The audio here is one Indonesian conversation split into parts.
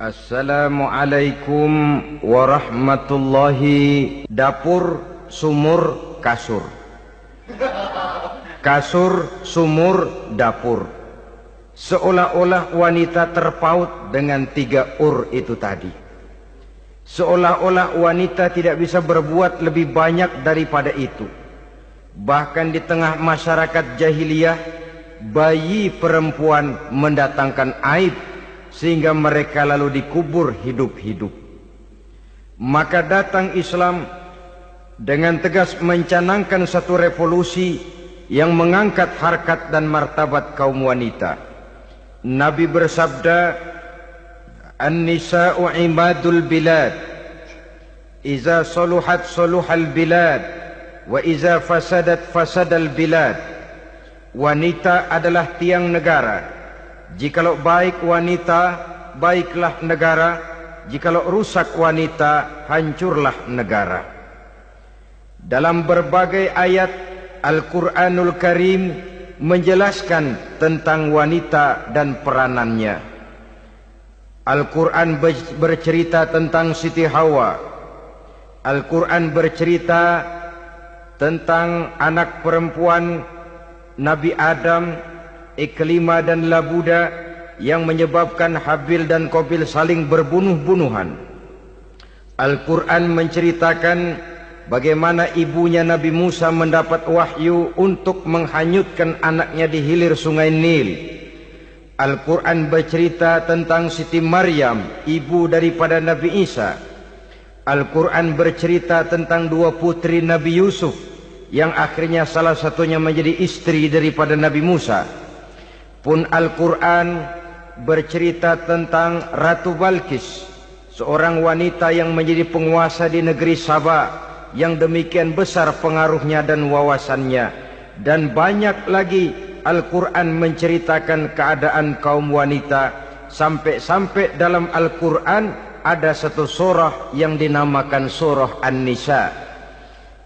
Assalamualaikum warahmatullahi. Dapur, sumur, kasur. Kasur, sumur, dapur. Seolah-olah wanita terpaut dengan 3 itu tadi. Seolah-olah wanita tidak bisa berbuat lebih banyak daripada itu. Bahkan di tengah masyarakat jahiliyah, bayi perempuan mendatangkan aib sehingga mereka lalu dikubur hidup-hidup. Maka datang Islam dengan tegas mencanangkan satu revolusi yang mengangkat harkat dan martabat kaum wanita. Nabi bersabda, "An-nisa'u imadul bilad, iza saluhat saluhal bilad, wa iza fasadat fasadal bilad." Wanita adalah tiang negara. Jikalau baik wanita, baiklah negara. Jikalau rusak wanita, hancurlah negara. Dalam berbagai ayat Al-Quranul Karim menjelaskan tentang wanita dan peranannya. Al-Quran bercerita tentang Siti Hawa. Al-Quran bercerita tentang anak perempuan Nabi Adam, Iklimah dan Labuda, yang menyebabkan Habil dan Qabil saling berbunuh-bunuhan. Al-Quran menceritakan bagaimana ibunya Nabi Musa mendapat wahyu untuk menghanyutkan anaknya di hilir sungai Nil. Al-Quran bercerita tentang Siti Maryam, ibu daripada Nabi Isa. Al-Quran bercerita tentang 2 putri Nabi Yusuf, yang akhirnya salah satunya menjadi istri daripada Nabi Musa. Pun Al-Quran bercerita tentang Ratu Balkis, seorang wanita yang menjadi penguasa di negeri Sabah, yang demikian besar pengaruhnya dan wawasannya. Dan banyak lagi Al-Quran menceritakan keadaan kaum wanita, sampai-sampai dalam Al-Quran ada satu surah yang dinamakan surah An-Nisa.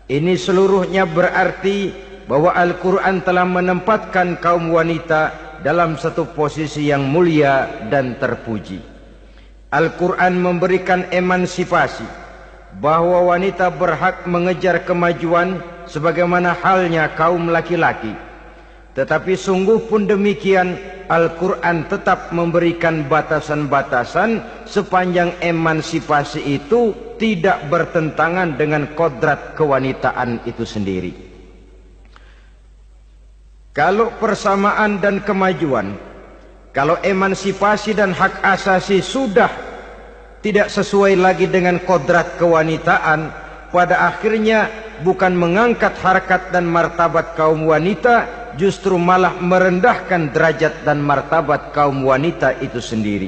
Ini seluruhnya berarti bahwa Al-Quran telah menempatkan kaum wanita dalam satu posisi yang mulia dan terpuji. Al-Quran memberikan emansipasi, bahwa wanita berhak mengejar kemajuan sebagaimana halnya kaum laki-laki. Tetapi sungguh pun demikian, Al-Quran tetap memberikan batasan-batasan sepanjang emansipasi itu tidak bertentangan dengan kodrat kewanitaan itu sendiri. Kalau persamaan dan kemajuan, kalau emansipasi dan hak asasi sudah tidak sesuai lagi dengan kodrat kewanitaan, pada akhirnya bukan mengangkat harkat dan martabat kaum wanita, justru malah merendahkan derajat dan martabat kaum wanita itu sendiri.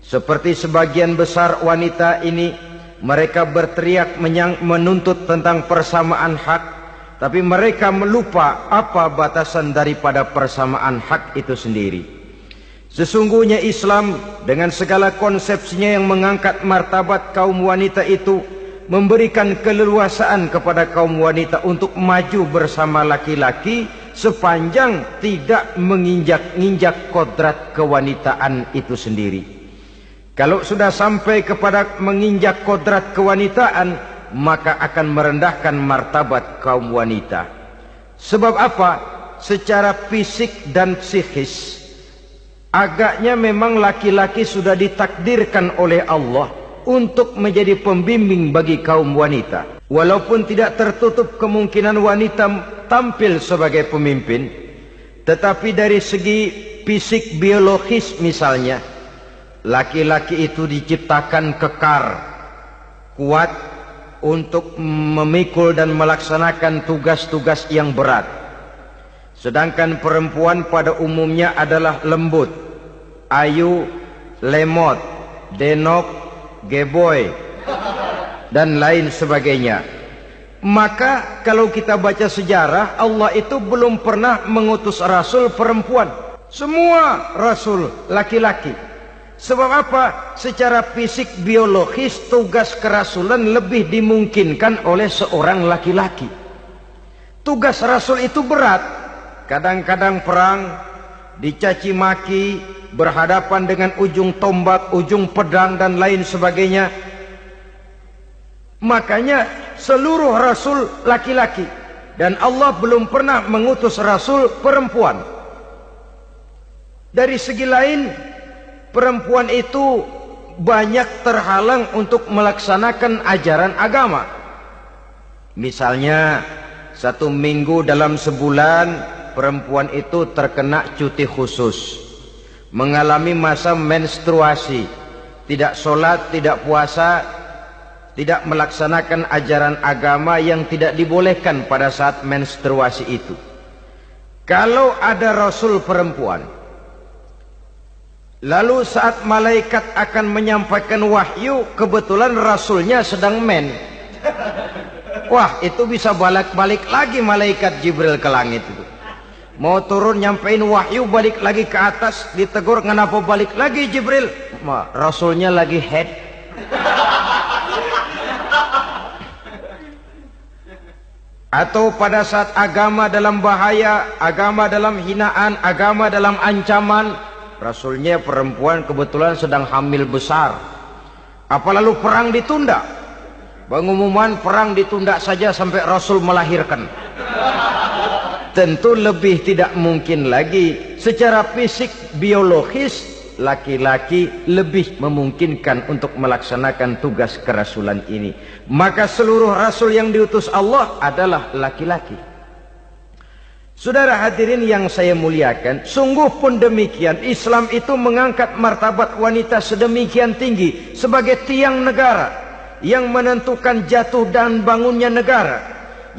Seperti sebagian besar wanita ini, mereka berteriak menuntut tentang persamaan hak, tapi mereka melupa apa batasan daripada persamaan hak itu sendiri. Sesungguhnya Islam dengan segala konsepsinya yang mengangkat martabat kaum wanita itu, memberikan keleluasaan kepada kaum wanita untuk maju bersama laki-laki sepanjang tidak menginjak-injak kodrat kewanitaan itu sendiri. Kalau sudah sampai kepada menginjak kodrat kewanitaan, maka akan merendahkan martabat kaum wanita. Sebab apa? Secara fisik dan psikis, agaknya memang laki-laki sudah ditakdirkan oleh Allah untuk menjadi pembimbing bagi kaum wanita. Walaupun tidak tertutup kemungkinan wanita tampil sebagai pemimpin, tetapi dari segi fisik biologis misalnya, laki-laki itu diciptakan kekar, kuat untuk memikul dan melaksanakan tugas-tugas yang berat. Sedangkan perempuan pada umumnya adalah lembut, ayu, lemot, denok, geboy, dan lain sebagainya. Maka kalau kita baca sejarah, Allah itu belum pernah mengutus rasul perempuan. Semua rasul laki-laki. Sebab apa? Secara fisik biologis tugas kerasulan lebih dimungkinkan oleh seorang laki-laki. Tugas rasul itu berat. Kadang-kadang perang, dicaci maki, berhadapan dengan ujung tombak, ujung pedang dan lain sebagainya. Makanya seluruh rasul laki-laki, dan Allah belum pernah mengutus rasul perempuan. Dari segi lain, perempuan itu banyak terhalang untuk melaksanakan ajaran agama. Misalnya 1 minggu dalam sebulan perempuan itu terkena cuti khusus, mengalami masa menstruasi, tidak sholat, tidak puasa, tidak melaksanakan ajaran agama yang tidak dibolehkan pada saat menstruasi itu. Kalau ada rasul perempuan, lalu saat malaikat akan menyampaikan wahyu, kebetulan rasulnya sedang wah, itu bisa balik-balik lagi malaikat Jibril ke langit itu. Mau turun nyampein wahyu, balik lagi ke atas, ditegur, kenapa balik lagi Jibril? Rasulnya lagi head. Atau pada saat agama dalam bahaya, agama dalam hinaan, agama dalam ancaman, rasulnya perempuan kebetulan sedang hamil besar. Apa lalu perang ditunda? Pengumuman perang ditunda saja sampai rasul melahirkan. Tentu lebih tidak mungkin lagi. Secara fisik biologis, laki-laki lebih memungkinkan untuk melaksanakan tugas kerasulan ini. Maka seluruh rasul yang diutus Allah adalah laki-laki. Saudara hadirin yang saya muliakan, sungguh pun demikian, Islam itu mengangkat martabat wanita sedemikian tinggi sebagai tiang negara yang menentukan jatuh dan bangunnya negara,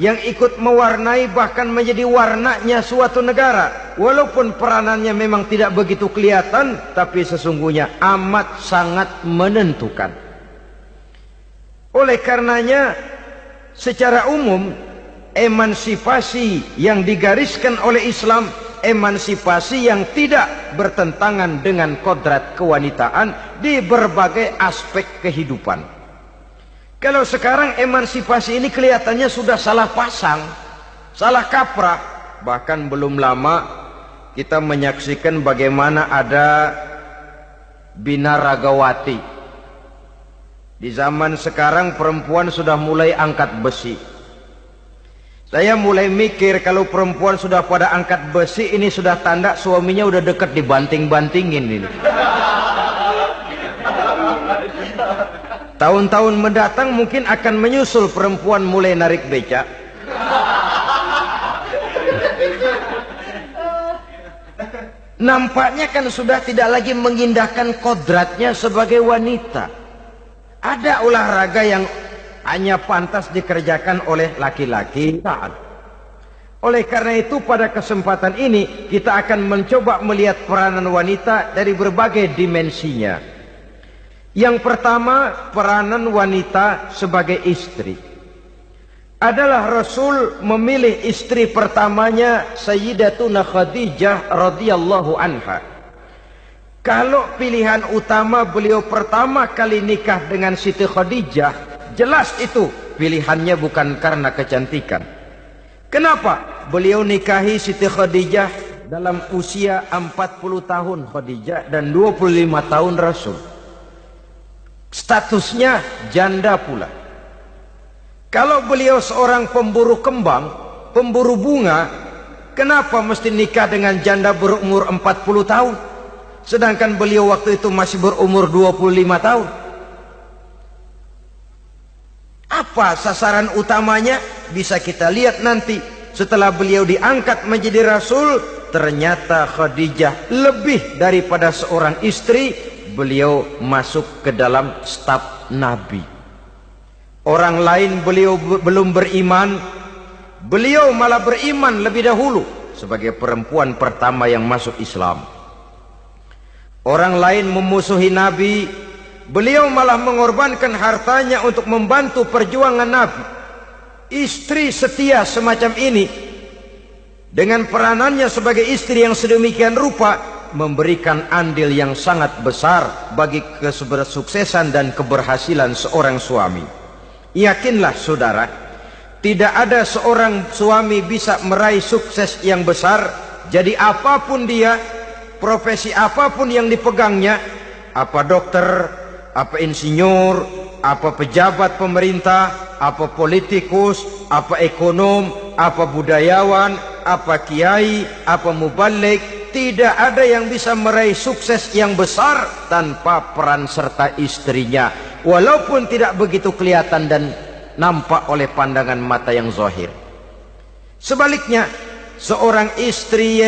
yang ikut mewarnai bahkan menjadi warnanya suatu negara. Walaupun peranannya memang tidak begitu kelihatan, tapi sesungguhnya amat sangat menentukan. Oleh karenanya, secara umum, emansipasi yang digariskan oleh Islam, emansipasi yang tidak bertentangan dengan kodrat kewanitaan di berbagai aspek kehidupan. Kalau sekarang emansipasi ini kelihatannya sudah salah pasang, salah kaprah. Bahkan belum lama kita menyaksikan bagaimana ada binaragawati. Di zaman sekarang perempuan sudah mulai angkat besi. Saya mulai mikir kalau perempuan sudah pada angkat besi, ini sudah tanda suaminya udah dekat dibanting-bantingin ini. Tahun-tahun mendatang mungkin akan menyusul perempuan mulai narik becak. Nampaknya kan sudah tidak lagi mengindahkan kodratnya sebagai wanita. Ada olahraga yang hanya pantas dikerjakan oleh laki-laki. Oleh karena itu pada kesempatan ini kita akan mencoba melihat peranan wanita dari berbagai dimensinya. Yang pertama, peranan wanita sebagai istri. Adalah Rasul memilih istri pertamanya Sayyidatuna Khadijah radhiyallahu anha. Kalau pilihan utama beliau pertama kali nikah dengan Siti Khadijah, jelas itu pilihannya bukan karena kecantikan. Kenapa? Beliau nikahi Siti Khadijah dalam usia 40 tahun Khadijah dan 25 tahun Rasul. Statusnya janda pula. Kalau beliau seorang pemburu kembang, pemburu bunga, kenapa mesti nikah dengan janda berumur 40 tahun? Sedangkan beliau waktu itu masih berumur 25 tahun. Apa sasaran utamanya? Bisa kita lihat nanti. Setelah beliau diangkat menjadi Rasul, ternyata Khadijah lebih daripada seorang istri, beliau masuk ke dalam staf Nabi. Orang lain beliau belum beriman, beliau malah beriman lebih dahulu sebagai perempuan pertama yang masuk Islam. Orang lain memusuhi Nabi, beliau malah mengorbankan hartanya untuk membantu perjuangan Nabi. Istri setia semacam ini, dengan peranannya sebagai istri yang sedemikian rupa, memberikan andil yang sangat besar bagi kesuksesan dan keberhasilan seorang suami. Yakinlah saudara, tidak ada seorang suami bisa meraih sukses yang besar, jadi apapun dia, profesi apapun yang dipegangnya, apa dokter, apa insinyur, apa pejabat pemerintah, apa politikus, apa ekonom, apa budayawan, apa kiai, apa mubalik, tidak ada yang bisa meraih sukses yang besar tanpa peran serta istrinya, walaupun tidak begitu kelihatan dan nampak oleh pandangan mata yang zahir. Sebaliknya, seorang istri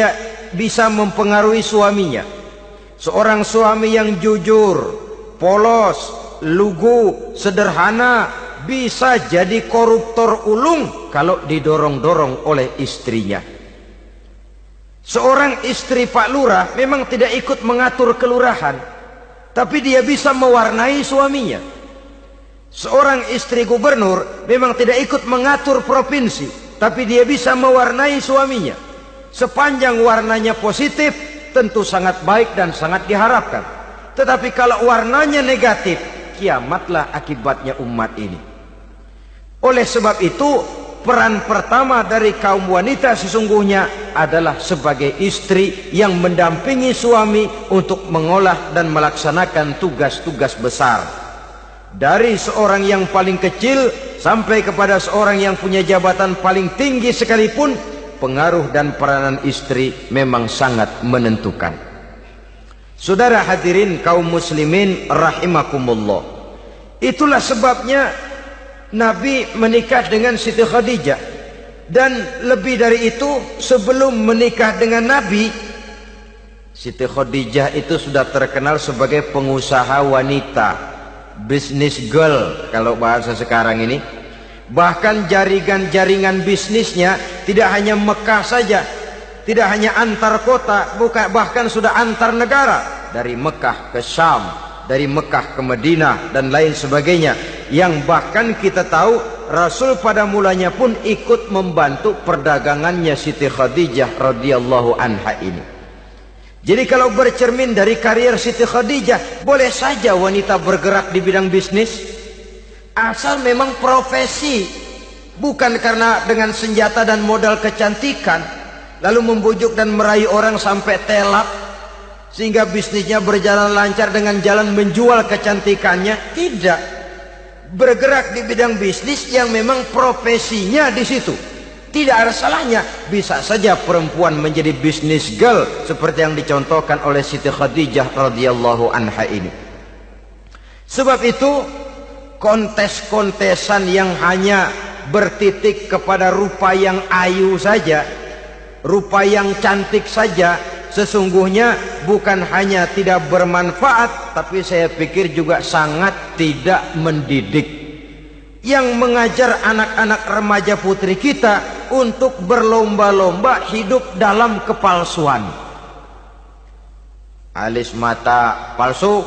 bisa mempengaruhi suaminya. Seorang suami yang jujur, polos, lugu, sederhana, bisa jadi koruptor ulung kalau didorong-dorong oleh istrinya. Seorang istri Pak Lurah memang tidak ikut mengatur kelurahan, tapi dia bisa mewarnai suaminya. Seorang istri gubernur memang tidak ikut mengatur provinsi, tapi dia bisa mewarnai suaminya. Sepanjang warnanya positif, tentu sangat baik dan sangat diharapkan. Tetapi kalau warnanya negatif, kiamatlah akibatnya umat ini. Oleh sebab itu, peran pertama dari kaum wanita sesungguhnya adalah sebagai istri yang mendampingi suami untuk mengolah dan melaksanakan tugas-tugas besar. Dari seorang yang paling kecil sampai kepada seorang yang punya jabatan paling tinggi sekalipun, pengaruh dan peranan istri memang sangat menentukan. Saudara hadirin kaum muslimin rahimakumullah, itulah sebabnya Nabi menikah dengan Siti Khadijah. Dan lebih dari itu, sebelum menikah dengan Nabi, Siti Khadijah itu sudah terkenal sebagai pengusaha wanita, business girl kalau bahasa sekarang ini. Bahkan jaringan-jaringan bisnisnya tidak hanya Mekah saja, tidak hanya antar kota, bahkan sudah antar negara, dari Mekah ke Syam, dari Mekah ke Madinah dan lain sebagainya, yang bahkan kita tahu Rasul pada mulanya pun ikut membantu perdagangannya Siti Khadijah radhiyallahu anha ini. Jadi kalau bercermin dari karier Siti Khadijah, boleh saja wanita bergerak di bidang bisnis, asal memang profesi, bukan karena dengan senjata dan modal kecantikan lalu membujuk dan merayu orang sampai telak sehingga bisnisnya berjalan lancar dengan jalan menjual kecantikannya. Tidak, bergerak di bidang bisnis yang memang profesinya di situ. Tidak ada salahnya. Bisa saja perempuan menjadi business girl seperti yang dicontohkan oleh Siti Khadijah radhiyallahu anha ini. Sebab itu, kontes-kontesan yang hanya bertitik kepada rupa yang ayu saja, rupa yang cantik saja, sesungguhnya bukan hanya tidak bermanfaat, tapi saya pikir juga sangat tidak mendidik. Yang mengajar anak-anak remaja putri kita untuk berlomba-lomba hidup dalam kepalsuan. Alis mata palsu,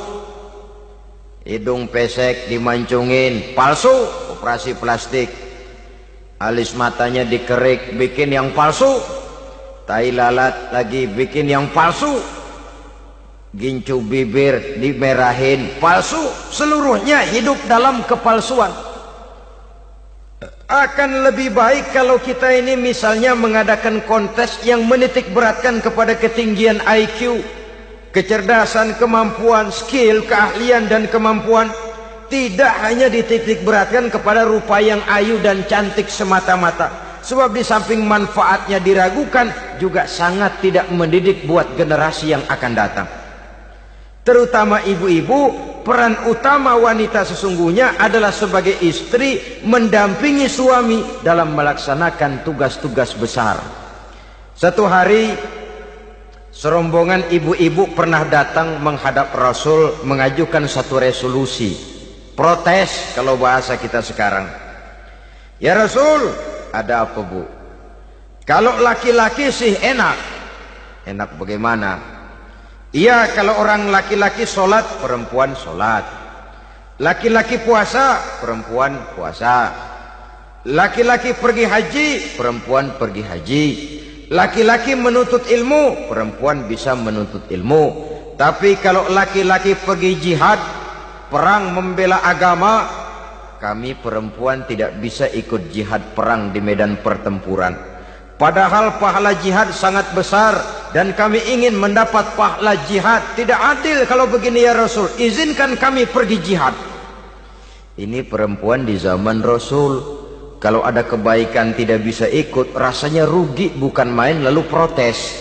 hidung pesek dimancungin, palsu, operasi plastik. Alis matanya dikerik, bikin yang palsu. Tai lalat lagi bikin yang palsu. Gincu bibir dimerahin, palsu. Seluruhnya hidup dalam kepalsuan. Akan lebih baik kalau kita ini misalnya mengadakan kontes yang menitik beratkan kepada ketinggian IQ, kecerdasan, kemampuan, skill, keahlian dan kemampuan. Tidak hanya dititik beratkan kepada rupa yang ayu dan cantik semata-mata. Sebab di samping manfaatnya diragukan, juga sangat tidak mendidik buat generasi yang akan datang. Terutama ibu-ibu, peran utama wanita sesungguhnya adalah sebagai istri mendampingi suami dalam melaksanakan tugas-tugas besar. Satu hari, serombongan ibu-ibu pernah datang menghadap Rasul mengajukan satu resolusi, protes kalau bahasa kita sekarang. Ya Rasul, ada apa bu? Kalau laki-laki sih enak. Enak bagaimana? Iya, kalau orang laki-laki sholat, perempuan sholat. Laki-laki puasa, perempuan puasa. Laki-laki pergi haji, perempuan pergi haji. Laki-laki menuntut ilmu, perempuan bisa menuntut ilmu. Tapi kalau laki-laki pergi jihad, perang membela agama, kami perempuan tidak bisa ikut jihad perang di medan pertempuran. Padahal pahala jihad sangat besar. dan kami ingin mendapat pahala jihad. Tidak adil kalau begini ya Rasul, izinkan kami pergi jihad. Ini perempuan di zaman Rasul. Kalau ada kebaikan tidak bisa ikut, rasanya rugi bukan main, lalu protes.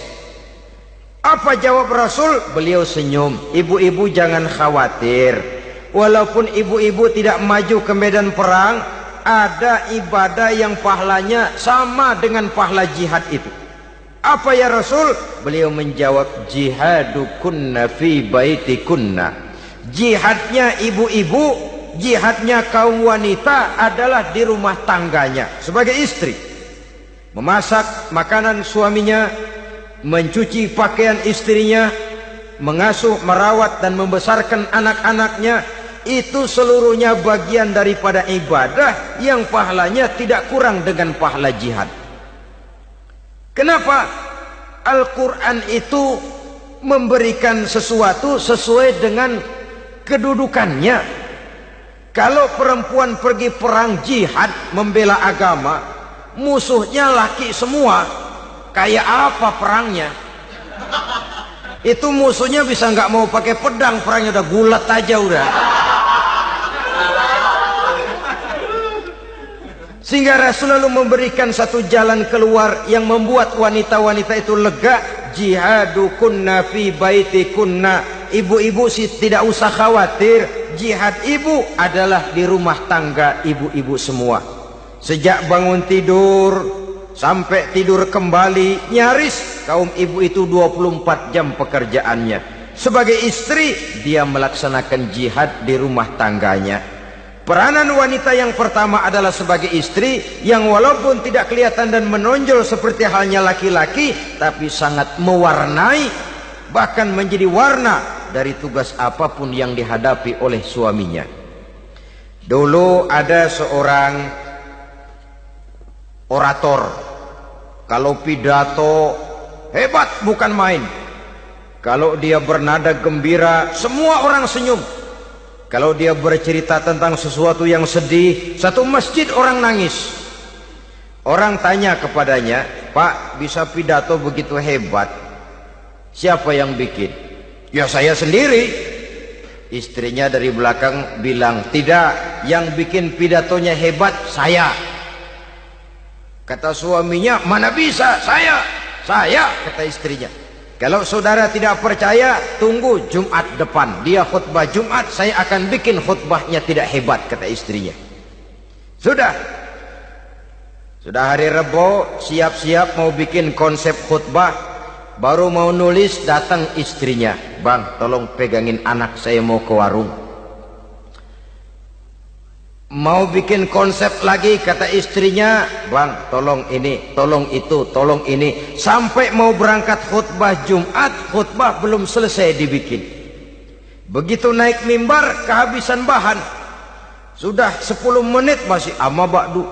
Apa jawab Rasul? Beliau senyum. Ibu-ibu jangan khawatir. Walaupun ibu-ibu tidak maju ke medan perang, ada ibadah yang pahalanya sama dengan pahala jihad itu. Apa ya Rasul? Beliau menjawab, jihadukunna fi baitikunna. Jihadnya ibu-ibu, jihadnya kaum wanita adalah di rumah tangganya sebagai istri. Memasak makanan suaminya, mencuci pakaian istrinya, mengasuh, merawat dan membesarkan anak-anaknya, itu seluruhnya bagian daripada ibadah yang pahalanya tidak kurang dengan pahala jihad. Kenapa? Al-Quran itu memberikan sesuatu sesuai dengan kedudukannya. Kalau perempuan pergi perang jihad membela agama, musuhnya laki semua, kayak apa perangnya? Itu musuhnya bisa nggak mau pakai pedang, perangnya udah gulat aja udah. Sehingga Rasul lalu memberikan satu jalan keluar yang membuat wanita-wanita itu lega. Jihadukunna fi baitikunna. Ibu-ibu sih tidak usah khawatir, jihad ibu adalah di rumah tangga ibu-ibu semua. Sejak bangun tidur sampai tidur kembali, nyaris kaum ibu itu 24 jam pekerjaannya. Sebagai istri, dia melaksanakan jihad di rumah tangganya. Peranan wanita yang pertama adalah sebagai istri, yang walaupun tidak kelihatan dan menonjol seperti halnya laki-laki, tapi sangat mewarnai, bahkan menjadi warna dari tugas apapun yang dihadapi oleh suaminya. Dulu ada seorang orator, kalau pidato hebat bukan main. Kalau dia bernada gembira, semua orang senyum. Kalau dia bercerita tentang sesuatu yang sedih, satu masjid orang nangis. Orang tanya kepadanya, Pak, bisa pidato begitu hebat, siapa yang bikin? Ya saya sendiri. Istrinya dari belakang bilang, tidak, yang bikin pidatonya hebat saya. Kata suaminya, mana bisa, saya, kata istrinya. Kalau saudara tidak percaya, tunggu Jumat depan, dia khutbah Jumat, saya akan bikin khutbahnya tidak hebat, kata istrinya. Sudah hari Rebo, siap-siap mau bikin konsep khutbah, baru mau nulis, datang istrinya, Bang, tolong pegangin anak, saya mau ke warung. Mau bikin konsep lagi, kata istrinya, Bang, tolong ini, tolong itu, tolong ini. Sampai mau berangkat khutbah Jumat, khutbah belum selesai dibikin. Begitu naik mimbar, kehabisan bahan. Sudah 10 menit masih ama bakdu.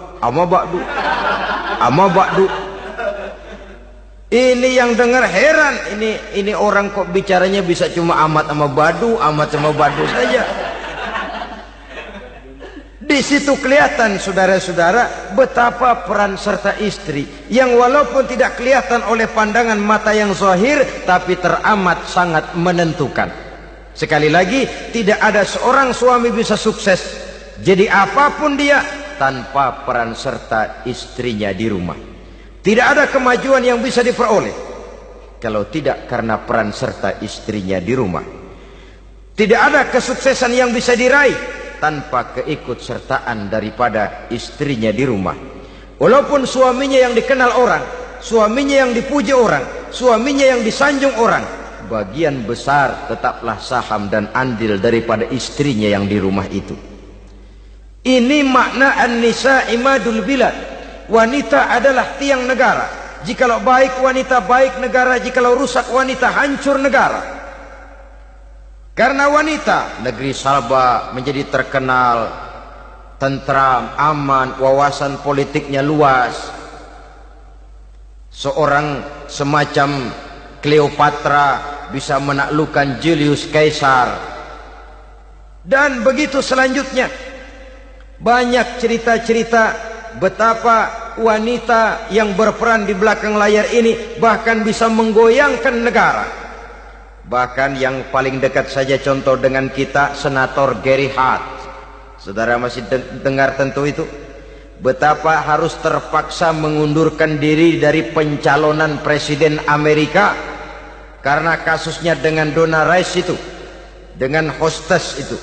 Ini yang dengar heran, ini orang kok bicaranya bisa cuma amat sama badu saja. Di situ kelihatan saudara-saudara betapa peran serta istri yang walaupun tidak kelihatan oleh pandangan mata yang zahir, tapi teramat sangat menentukan. Sekali lagi, tidak ada seorang suami bisa sukses jadi apapun dia tanpa peran serta istrinya di rumah. Tidak ada kemajuan yang bisa diperoleh kalau tidak karena peran serta istrinya di rumah. Tidak ada kesuksesan yang bisa diraih tanpa keikutsertaan daripada istrinya di rumah. Walaupun suaminya yang dikenal orang, suaminya yang dipuji orang, suaminya yang disanjung orang, bagian besar tetaplah saham dan andil daripada istrinya yang di rumah itu. Ini makna an-nisa imadul bilad. Wanita adalah tiang negara. Jikalau baik wanita, baik negara. Jikalau rusak wanita, hancur negara. Karena wanita, negeri Sabah menjadi terkenal, tentram, aman, wawasan politiknya luas. Seorang semacam Cleopatra bisa menaklukkan Julius Caesar. Dan begitu selanjutnya. Banyak cerita-cerita betapa wanita yang berperan di belakang layar ini bahkan bisa menggoyangkan negara. Bahkan yang paling dekat saja contoh dengan kita, Senator Gary Hart. Saudara masih dengar tentu itu. Betapa harus terpaksa mengundurkan diri dari pencalonan presiden Amerika karena kasusnya dengan Donna Rice itu, dengan hostess itu.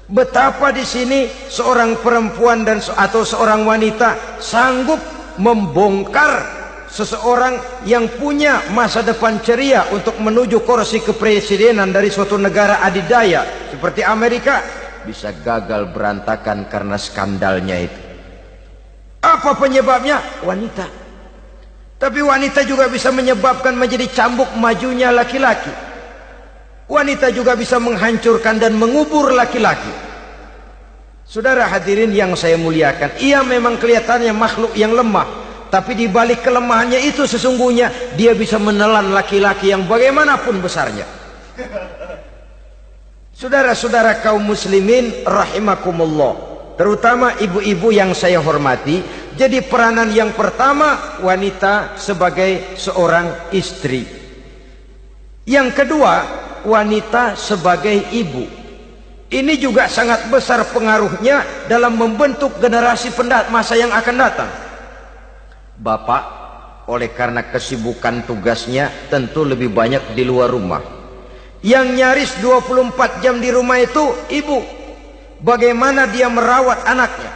Betapa di sini seorang perempuan atau seorang wanita sanggup membongkar seseorang yang punya masa depan ceria untuk menuju kursi kepresidenan dari suatu negara adidaya seperti Amerika, bisa gagal berantakan karena skandalnya itu. Apa penyebabnya? Wanita. Tapi wanita juga bisa menyebabkan menjadi cambuk majunya laki-laki. Wanita juga bisa menghancurkan dan mengubur laki-laki. Saudara hadirin yang saya muliakan, ia memang kelihatannya makhluk yang lemah, tapi di balik kelemahannya itu sesungguhnya dia bisa menelan laki-laki yang bagaimanapun besarnya. Saudara-saudara kaum muslimin rahimakumullah, terutama ibu-ibu yang saya hormati, jadi peranan yang pertama wanita sebagai seorang istri. Yang kedua, wanita sebagai ibu. Ini juga sangat besar pengaruhnya dalam membentuk generasi masa yang akan datang. Bapak, oleh karena kesibukan tugasnya, tentu lebih banyak di luar rumah. Yang nyaris 24 jam di rumah itu ibu. Bagaimana dia merawat anaknya,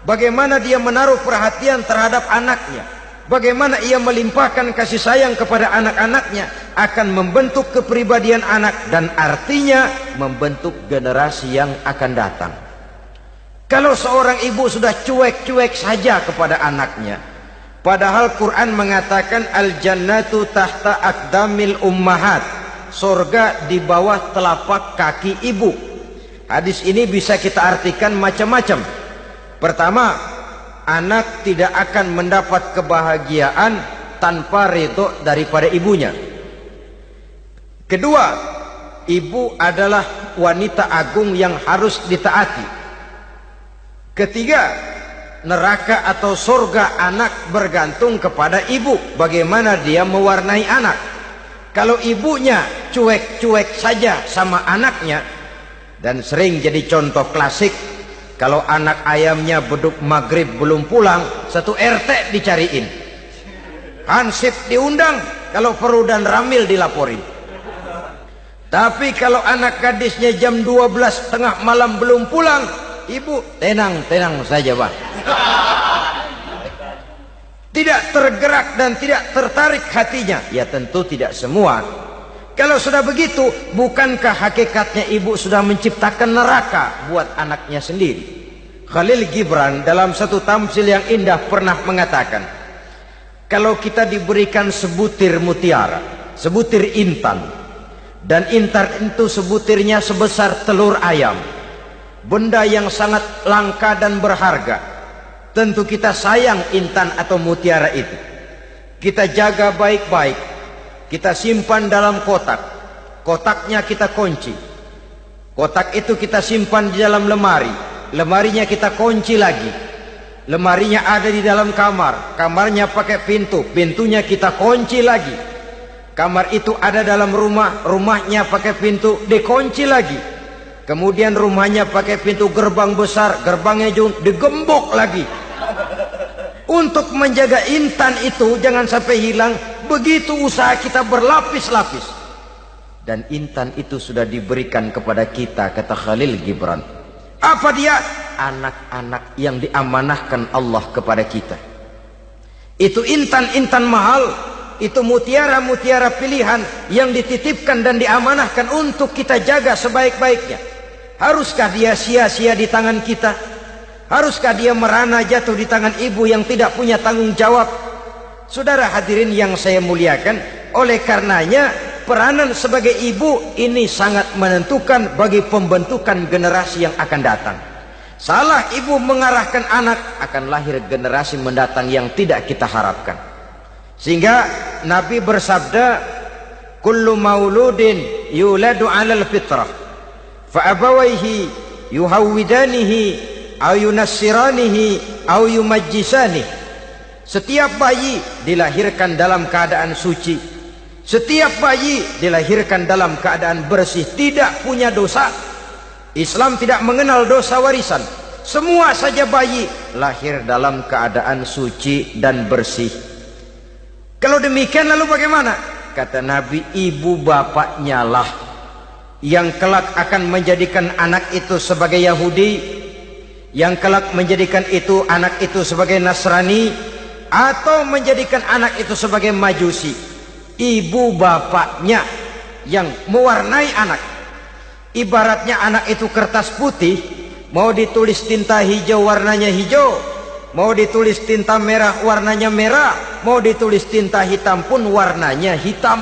bagaimana dia menaruh perhatian terhadap anaknya, bagaimana ia melimpahkan kasih sayang kepada anak-anaknya, akan membentuk kepribadian anak dan artinya membentuk generasi yang akan datang. Kalau seorang ibu sudah cuek-cuek saja kepada anaknya, padahal Quran mengatakan al-jannatu tahta aqdamil ummahat, surga di bawah telapak kaki ibu. Hadis ini bisa kita artikan macam-macam. Pertama, anak tidak akan mendapat kebahagiaan tanpa ridho daripada ibunya. Kedua, ibu adalah wanita agung yang harus ditaati. Ketiga, neraka atau surga anak bergantung kepada ibu, bagaimana dia mewarnai anak. Kalau ibunya cuek-cuek saja sama anaknya, dan sering jadi contoh klasik, kalau anak ayamnya beduk maghrib belum pulang, satu RT dicariin, hansip diundang, kalau perlu dan ramil dilaporin. Tapi kalau anak gadisnya jam 12 tengah malam belum pulang, ibu tenang-tenang saja Pak, tidak tergerak dan tidak tertarik hatinya. Ya tentu tidak semua. Kalau sudah begitu, bukankah hakikatnya ibu sudah menciptakan neraka buat anaknya sendiri? Khalil Gibran dalam satu tamsil yang indah pernah mengatakan, kalau kita diberikan sebutir mutiara, sebutir intan, dan intan itu sebutirnya sebesar telur ayam, benda yang sangat langka dan berharga, tentu kita sayang intan atau mutiara itu. Kita jaga baik-baik, kita simpan dalam kotak, kotaknya kita kunci, kotak itu kita simpan di dalam lemari, lemarinya kita kunci lagi, lemarinya ada di dalam kamar, kamarnya pakai pintu, pintunya kita kunci lagi, kamar itu ada dalam rumah, rumahnya pakai pintu, dikunci lagi, kemudian rumahnya pakai pintu gerbang besar, gerbangnya juga digembok lagi. Untuk menjaga intan itu jangan sampai hilang, begitu usaha kita berlapis-lapis. Dan intan itu sudah diberikan kepada kita, kata Khalil Gibran. Apa dia? Anak-anak yang diamanahkan Allah kepada kita. Itu intan-intan mahal, itu mutiara-mutiara pilihan yang dititipkan dan diamanahkan untuk kita jaga sebaik-baiknya. Haruskah dia sia-sia di tangan kita? Haruskah dia merana jatuh di tangan ibu yang tidak punya tanggung jawab? Saudara hadirin yang saya muliakan, oleh karenanya peranan sebagai ibu ini sangat menentukan bagi pembentukan generasi yang akan datang. Salah ibu mengarahkan anak, akan lahir generasi mendatang yang tidak kita harapkan. Sehingga Nabi bersabda, kullu mauludin yuladu 'alal fitrah fa abawaihi yuhawwidanihi aw yunassiranihi aw yumajjisanihi. Setiap bayi dilahirkan dalam keadaan suci. Setiap bayi dilahirkan dalam keadaan bersih, tidak punya dosa. Islam tidak mengenal dosa warisan. Semua saja bayi lahir dalam keadaan suci dan bersih. Kalau demikian lalu bagaimana? Kata Nabi, ibu bapaknya lah yang kelak akan menjadikan anak itu sebagai Yahudi, yang kelak menjadikan itu anak itu sebagai Nasrani, atau menjadikan anak itu sebagai Majusi. Ibu bapaknya yang mewarnai anak. Ibaratnya anak itu kertas putih, mau ditulis tinta hijau warnanya hijau, mau ditulis tinta merah warnanya merah, mau ditulis tinta hitam pun warnanya hitam.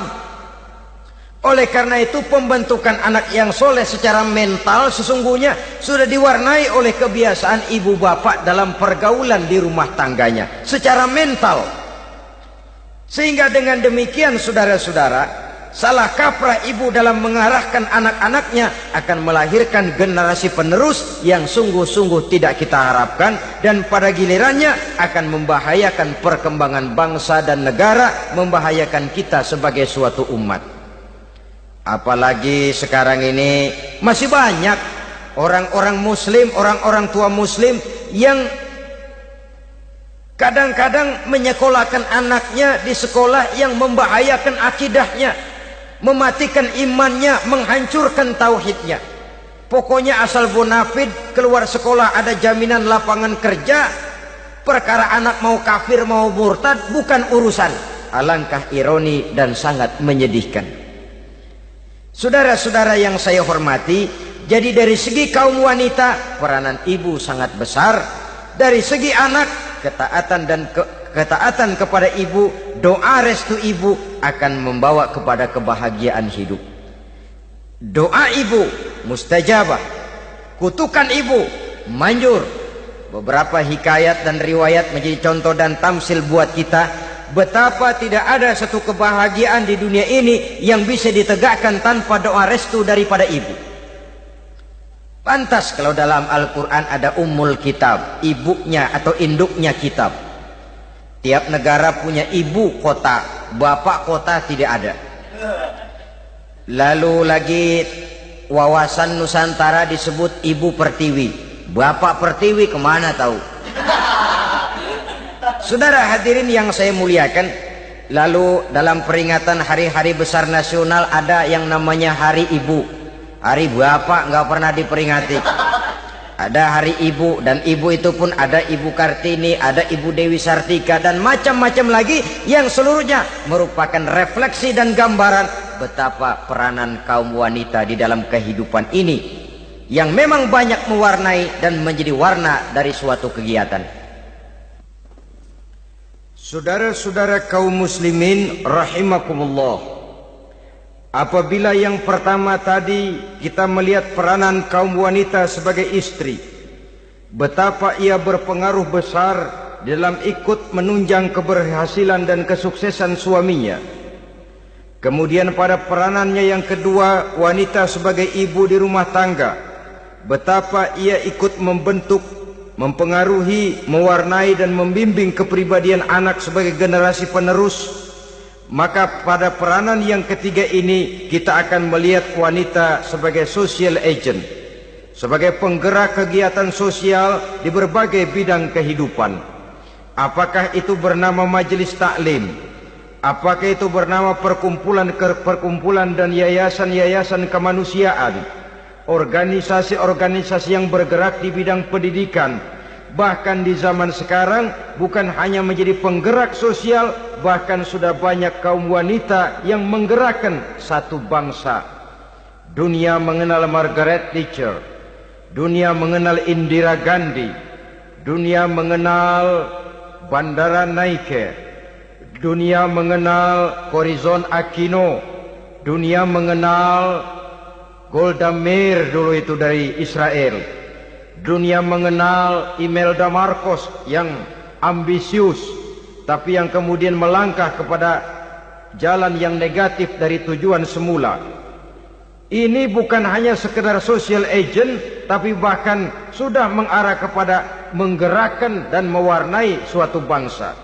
Oleh karena itu pembentukan anak yang soleh secara mental sesungguhnya sudah diwarnai oleh kebiasaan ibu bapak dalam pergaulan di rumah tangganya secara mental. Sehingga dengan demikian saudara-saudara, salah kaprah ibu dalam mengarahkan anak-anaknya akan melahirkan generasi penerus yang sungguh-sungguh tidak kita harapkan, dan pada gilirannya akan membahayakan perkembangan bangsa dan negara, membahayakan kita sebagai suatu umat. Apalagi sekarang ini masih banyak orang-orang muslim, orang-orang tua muslim yang kadang-kadang menyekolahkan anaknya di sekolah yang membahayakan akidahnya, mematikan imannya, menghancurkan tauhidnya. Pokoknya asal bonafid keluar sekolah ada jaminan lapangan kerja. Perkara anak mau kafir mau murtad bukan urusan. Alangkah ironi dan sangat menyedihkan. Saudara-saudara yang saya hormati, jadi dari segi kaum wanita peranan ibu sangat besar. Dari segi anak, ketaatan kepada ibu, doa restu ibu akan membawa kepada kebahagiaan hidup. Doa ibu mustajabah, kutukan ibu manjur. Beberapa hikayat dan riwayat menjadi contoh dan tamsil buat kita betapa tidak ada satu kebahagiaan di dunia ini yang bisa ditegakkan tanpa doa restu daripada ibu. Pantas kalau dalam Al-Quran ada ummul kitab, ibunya atau induknya kitab. Tiap negara punya ibu kota, bapak kota tidak ada. Lalu lagi wawasan Nusantara disebut ibu pertiwi, bapak pertiwi kemana tahu. Saudara hadirin yang saya muliakan, lalu dalam peringatan hari-hari besar nasional ada yang namanya Hari Ibu. Hari bapak nggak pernah diperingati. Ada Hari Ibu, dan ibu itu pun ada Ibu Kartini, ada Ibu Dewi Sartika, dan macam-macam lagi yang seluruhnya merupakan refleksi dan gambaran betapa peranan kaum wanita di dalam kehidupan ini yang memang banyak mewarnai dan menjadi warna dari suatu kegiatan. Saudara-saudara kaum muslimin rahimakumullah, apabila yang pertama tadi kita melihat peranan kaum wanita sebagai istri, betapa ia berpengaruh besar dalam ikut menunjang keberhasilan dan kesuksesan suaminya. Kemudian pada peranannya yang kedua, wanita sebagai ibu di rumah tangga, betapa ia ikut membentuk, mempengaruhi, mewarnai dan membimbing kepribadian anak sebagai generasi penerus. Maka pada peranan yang ketiga ini kita akan melihat wanita sebagai social agent, sebagai penggerak kegiatan sosial di berbagai bidang kehidupan. Apakah itu bernama majelis taklim, apakah itu bernama perkumpulan dan yayasan-yayasan kemanusiaan, organisasi-organisasi yang bergerak di bidang pendidikan. Bahkan di zaman sekarang bukan hanya menjadi penggerak sosial, bahkan sudah banyak kaum wanita yang menggerakkan satu bangsa. Dunia mengenal Margaret Thatcher, dunia mengenal Indira Gandhi, dunia mengenal Bandara Naike, dunia mengenal Corazon Aquino, dunia mengenal Golda Meir dulu itu dari Israel. Dunia mengenal Imelda Marcos yang ambisius, tapi yang kemudian melangkah kepada jalan yang negatif dari tujuan semula. Ini bukan hanya sekedar social agent, tapi bahkan sudah mengarah kepada menggerakkan dan mewarnai suatu bangsa.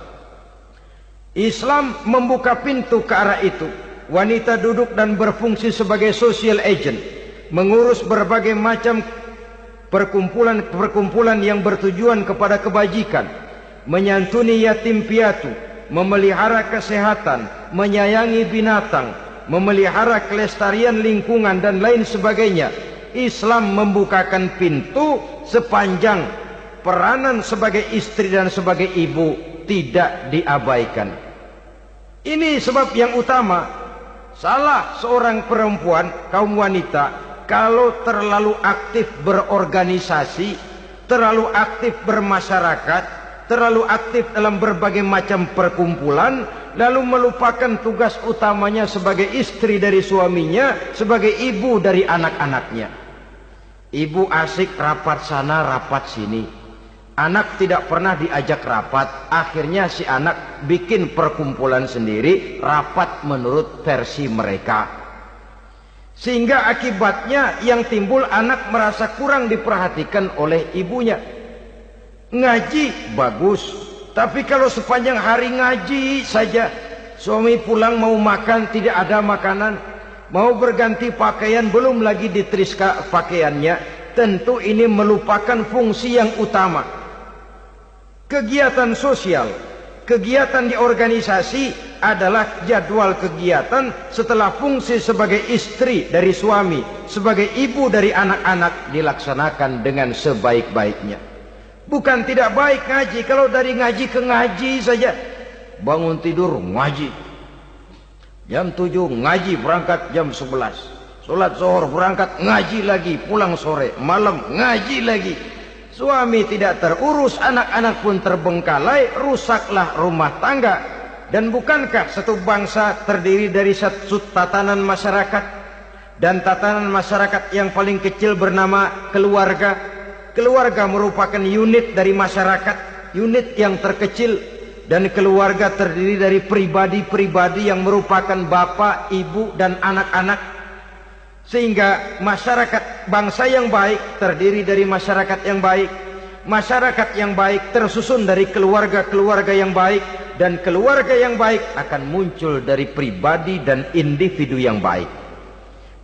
Islam membuka pintu ke arah itu. Wanita duduk dan berfungsi sebagai social agent, mengurus berbagai macam perkumpulan-perkumpulan yang bertujuan kepada kebajikan, menyantuni yatim piatu, memelihara kesehatan, menyayangi binatang, memelihara kelestarian lingkungan dan lain sebagainya. Islam membukakan pintu sepanjang peranan sebagai istri dan sebagai ibu tidak diabaikan. Ini sebab yang utama. Salah seorang perempuan, kaum wanita, kalau terlalu aktif berorganisasi, terlalu aktif bermasyarakat, terlalu aktif dalam berbagai macam perkumpulan, lalu melupakan tugas utamanya sebagai istri dari suaminya, sebagai ibu dari anak-anaknya. Ibu asik rapat sana, rapat sini. Anak tidak pernah diajak rapat, akhirnya si anak bikin perkumpulan sendiri, rapat menurut versi mereka. Sehingga akibatnya yang timbul anak merasa kurang diperhatikan oleh ibunya. Ngaji bagus, tapi kalau sepanjang hari ngaji saja, suami pulang mau makan tidak ada makanan, mau berganti pakaian belum lagi diteriska pakaiannya, tentu ini melupakan fungsi yang utama. Kegiatan sosial, kegiatan di organisasi adalah jadwal kegiatan setelah fungsi sebagai istri dari suami, sebagai ibu dari anak-anak dilaksanakan dengan sebaik-baiknya. Bukan tidak baik ngaji, kalau dari ngaji ke ngaji saja. Bangun tidur ngaji, jam 7 ngaji, berangkat jam 11. Sholat zuhur berangkat ngaji lagi, pulang sore, malam ngaji lagi. Suami tidak terurus, anak-anak pun terbengkalai, rusaklah rumah tangga. Dan bukankah satu bangsa terdiri dari satu tatanan masyarakat, dan tatanan masyarakat yang paling kecil bernama keluarga. Keluarga merupakan unit dari masyarakat, unit yang terkecil, dan keluarga terdiri dari pribadi-pribadi yang merupakan bapak, ibu, dan anak-anak. Sehingga masyarakat bangsa yang baik terdiri dari masyarakat yang baik. Masyarakat yang baik tersusun dari keluarga-keluarga yang baik. Dan keluarga yang baik akan muncul dari pribadi dan individu yang baik.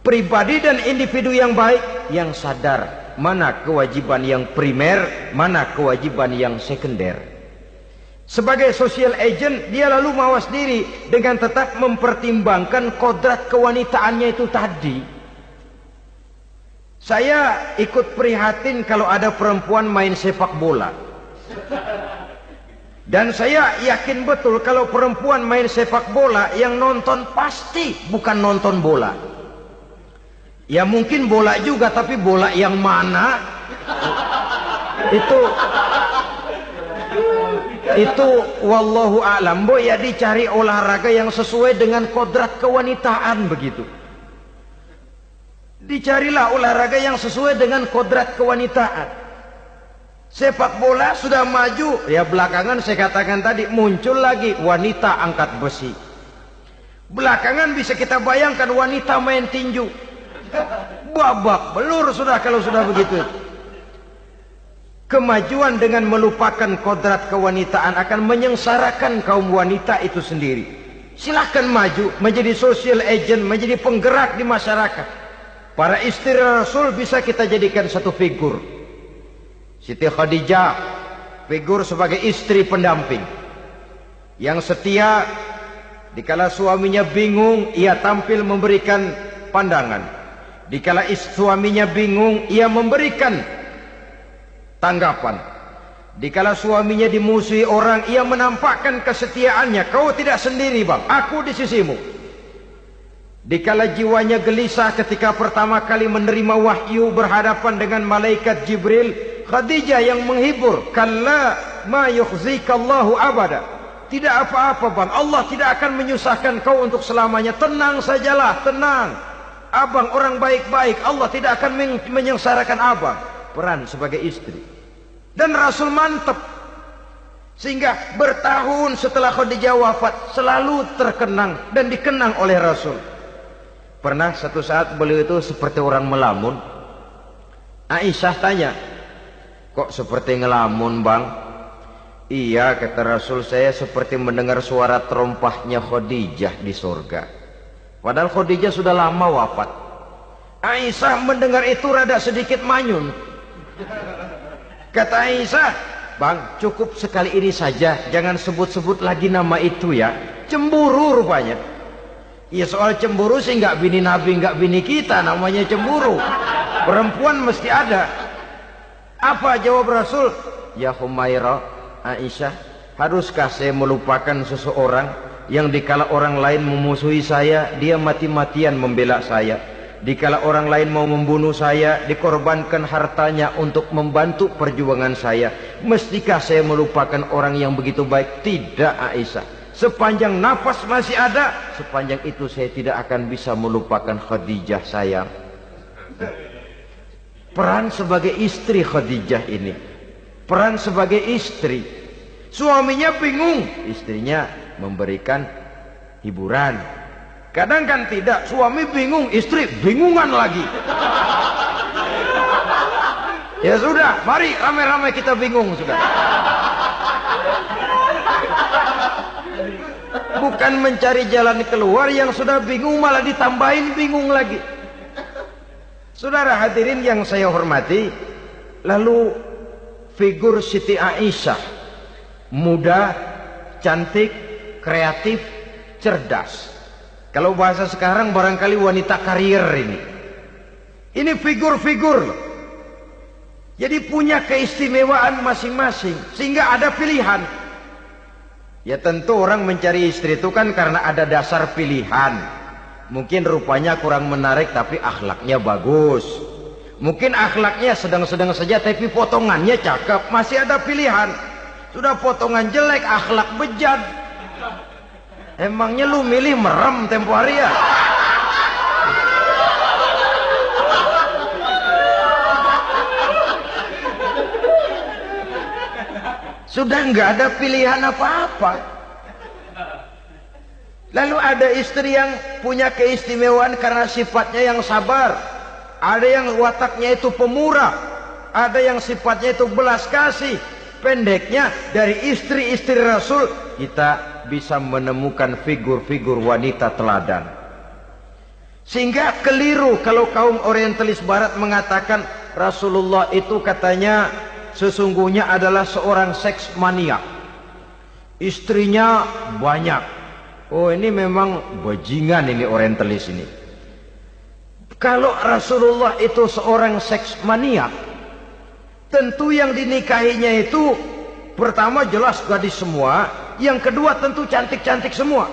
Pribadi dan individu yang baik yang sadar mana kewajiban yang primer, mana kewajiban yang sekunder. Sebagai social agent, dia lalu mawas diri dengan tetap mempertimbangkan kodrat kewanitaannya itu tadi. Saya ikut prihatin kalau ada perempuan main sepak bola. Dan saya yakin betul kalau perempuan main sepak bola, yang nonton pasti bukan nonton bola. Ya mungkin bola juga, tapi bola yang mana? Itu wallahu a'lam. Ya dicari olahraga yang sesuai dengan kodrat kewanitaan begitu. Dicarilah olahraga yang sesuai dengan kodrat kewanitaan. Sepak bola sudah maju, ya belakangan saya katakan tadi muncul lagi wanita angkat besi. Belakangan bisa kita bayangkan wanita main tinju. Babak belur sudah kalau sudah begitu. Kemajuan dengan melupakan kodrat kewanitaan akan menyengsarakan kaum wanita itu sendiri. Silahkan maju menjadi social agent, menjadi penggerak di masyarakat. Para istri Rasul bisa kita jadikan satu figur. Siti Khadijah, figur sebagai istri pendamping yang setia. Dikala suaminya bingung, ia tampil memberikan pandangan. Dikala suaminya bingung, ia memberikan tanggapan. Dikala suaminya dimusuhi orang, ia menampakkan kesetiaannya. Kau tidak sendiri bang, aku di sisimu. Dikala jiwanya gelisah ketika pertama kali menerima wahyu berhadapan dengan malaikat Jibril, Khadijah yang menghibur. Kalla ma yukhzikallahu abada. Tidak apa-apa bang, Allah tidak akan menyusahkan kau untuk selamanya. Tenang sajalah, tenang. Abang orang baik-baik, Allah tidak akan menyengsarakan abang. Peran sebagai istri. Dan Rasul mantap. Sehingga bertahun setelah Khadijah wafat, selalu terkenang dan dikenang oleh Rasul. Pernah satu saat beliau itu seperti orang melamun. Aisyah tanya, kok seperti ngelamun bang? Iya, kata Rasul, saya seperti mendengar suara terompahnya Khadijah di surga. Padahal Khadijah sudah lama wafat. Aisyah mendengar itu rada sedikit manyun. Kata Aisyah, bang, cukup sekali ini saja, jangan sebut-sebut lagi nama itu ya. Cemburu rupanya. Ya soal cemburu sih nggak bini Nabi, nggak bini kita, namanya cemburu. Perempuan mesti ada. Apa jawab Rasul? Ya Humairah, Aisyah, haruskah saya melupakan seseorang yang dikala orang lain memusuhi saya, dia mati-matian membela saya. Dikala orang lain mau membunuh saya, dikorbankan hartanya untuk membantu perjuangan saya. Mestikah saya melupakan orang yang begitu baik? Tidak, Aisyah. Sepanjang nafas masih ada, sepanjang itu saya tidak akan bisa melupakan Khadijah sayang. Peran sebagai istri Khadijah ini, peran sebagai istri. Suaminya bingung, istrinya memberikan hiburan. Kadang kan tidak, suami bingung, istri bingungan lagi. Ya sudah, mari ramai-ramai kita bingung sudah. Bukan mencari jalan keluar, yang sudah bingung malah ditambahin bingung lagi. Saudara hadirin yang saya hormati, lalu figur Siti Aisyah, muda, cantik, kreatif, cerdas. Kalau bahasa sekarang barangkali wanita karier ini. Ini figur-figur loh. Jadi punya keistimewaan masing-masing, sehingga ada pilihan. Ya tentu orang mencari istri itu kan karena ada dasar pilihan. Mungkin rupanya kurang menarik tapi akhlaknya bagus. Mungkin akhlaknya sedang-sedang saja tapi potongannya cakep, masih ada pilihan. Sudah potongan jelek, akhlak bejat. Emangnya lu milih merem tempo hari ya? Sudah nggak ada pilihan apa-apa. Lalu ada istri yang punya keistimewaan karena sifatnya yang sabar. Ada yang wataknya itu pemurah. Ada yang sifatnya itu belas kasih. Pendeknya, dari istri-istri Rasul kita bisa menemukan figur-figur wanita teladan. Sehingga keliru kalau kaum orientalis barat mengatakan Rasulullah itu katanya sesungguhnya adalah seorang seks maniak. Istrinya banyak. Oh, ini memang bajingan ini orientalis ini. Kalau Rasulullah itu seorang seks maniak, tentu yang dinikahinya itu pertama jelas gadis semua, yang kedua tentu cantik-cantik semua.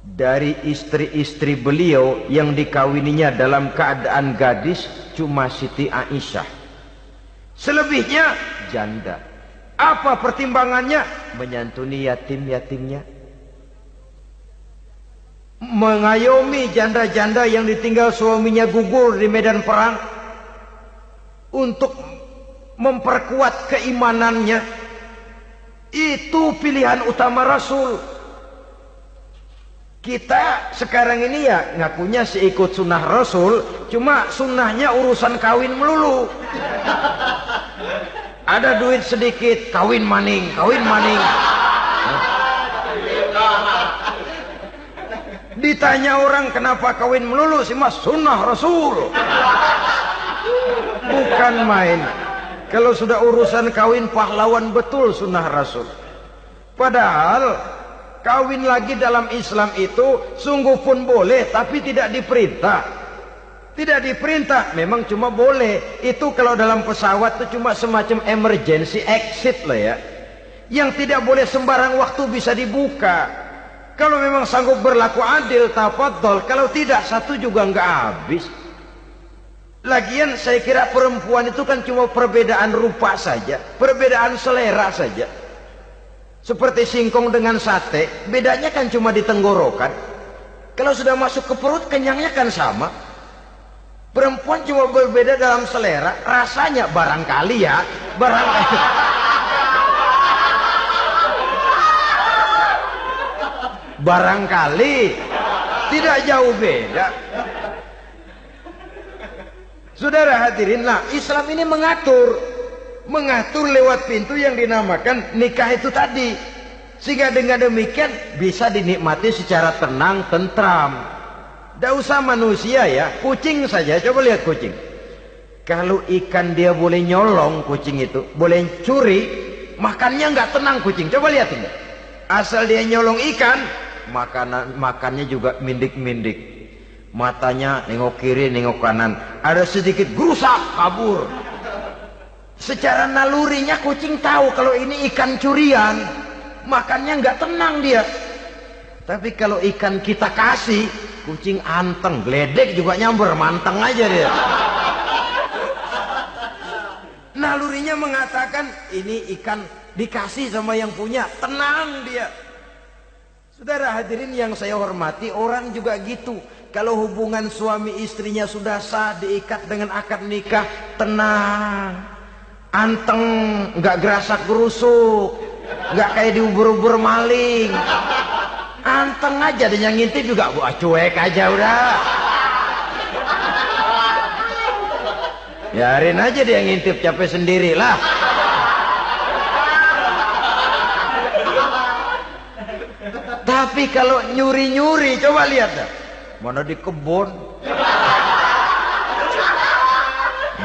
Dari istri-istri beliau yang dikawininya dalam keadaan gadis cuma Siti Aisyah. Selebihnya janda. Apa pertimbangannya? Menyantuni yatim-yatimnya, mengayomi janda-janda yang ditinggal suaminya gugur di medan perang, untuk memperkuat keimanannya. Itu pilihan utama Rasul. Kita sekarang ini ya ngakunya sih ikut sunnah Rasul, cuma sunnahnya urusan kawin melulu. Ada duit sedikit, kawin maning, kawin maning. Ditanya orang kenapa kawin melulu, sih mas sunnah Rasul. Bukan main. Kalau sudah urusan kawin pahlawan betul sunnah Rasul. Padahal kawin lagi dalam Islam itu sungguh pun boleh, tapi tidak diperintah. Tidak diperintah, memang cuma boleh. Itu kalau dalam pesawat itu cuma semacam emergency exit lah ya. Yang tidak boleh sembarang waktu bisa dibuka. Kalau memang sanggup berlaku adil, tafadhol. Kalau tidak, satu juga nggak habis. Lagian saya kira perempuan itu kan cuma perbedaan rupa saja, perbedaan selera saja. Seperti singkong dengan sate, bedanya kan cuma di tenggorokan. Kalau sudah masuk ke perut, kenyangnya kan sama. Perempuan cuma berbeda dalam selera, rasanya barangkali ya, barangkali. Barangkali tidak jauh beda. Saudara hadirin, nah Islam ini mengatur. mengatur lewat pintu yang dinamakan nikah itu tadi, sehingga dengan demikian bisa dinikmati secara tenang, tentram. Tidak usah manusia ya, kucing saja. Coba lihat kucing. Kalau ikan dia boleh nyolong, kucing itu boleh curi, makannya nggak tenang kucing. Coba lihat ini. Asal dia nyolong ikan, makannya juga mindik-mindik. Matanya nengok kiri, nengok kanan. Ada sedikit gerusak, kabur. Secara nalurinya kucing tahu kalau ini ikan curian, makannya nggak tenang dia. Tapi kalau ikan kita kasih, kucing anteng, geledek juga nyamber, manteng aja dia. Nalurinya mengatakan ini ikan dikasih sama yang punya, tenang dia. Saudara hadirin yang saya hormati, orang juga gitu. Kalau hubungan suami istrinya sudah sah, diikat dengan akad nikah, tenang, anteng, nggak gerasak gerusuk, nggak kayak diubur-ubur maling, anteng aja. Dan yang ngintip juga buat cuek aja udah. Biarin aja dia ngintip, capek sendirilah. Tapi kalau nyuri-nyuri, coba lihat dah. Mana di kebun